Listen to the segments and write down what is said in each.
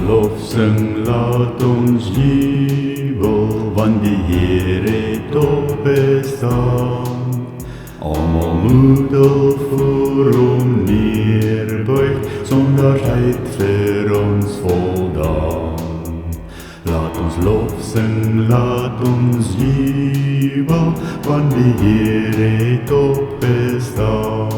Lof sing, laat ons jubel, want die Heer het opgestaan. Almal moet al voor hom neerbuig, sonderheid vir ons voldaan. Laat ons lof sing, laat ons jubel, want die Heer het opgestaan.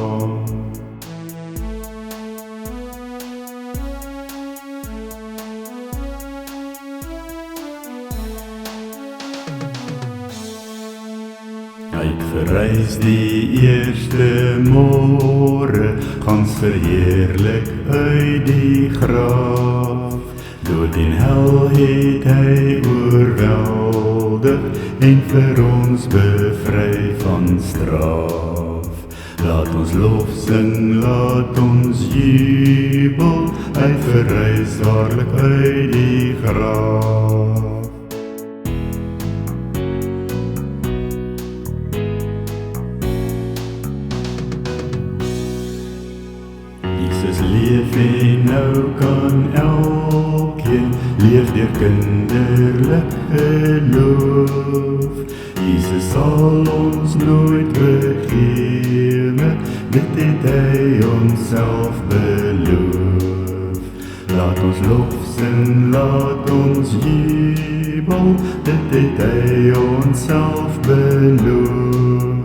Hy het verrys die eerste môre, gans verheerlik uit die graf. Dood en hel het hy oorweldig, en vir ons bevry van straf. Laat ons lof sing, laat ons jubel, hy verrys waarlik uit die graf. Jesus leef en nou kan elkeen leef deur kinderlik geloof. Jesus sal ons nooit begewe, dit het hy onsself beloof. Laat ons lof sing, laat ons jubel, dit het hy onsself beloof.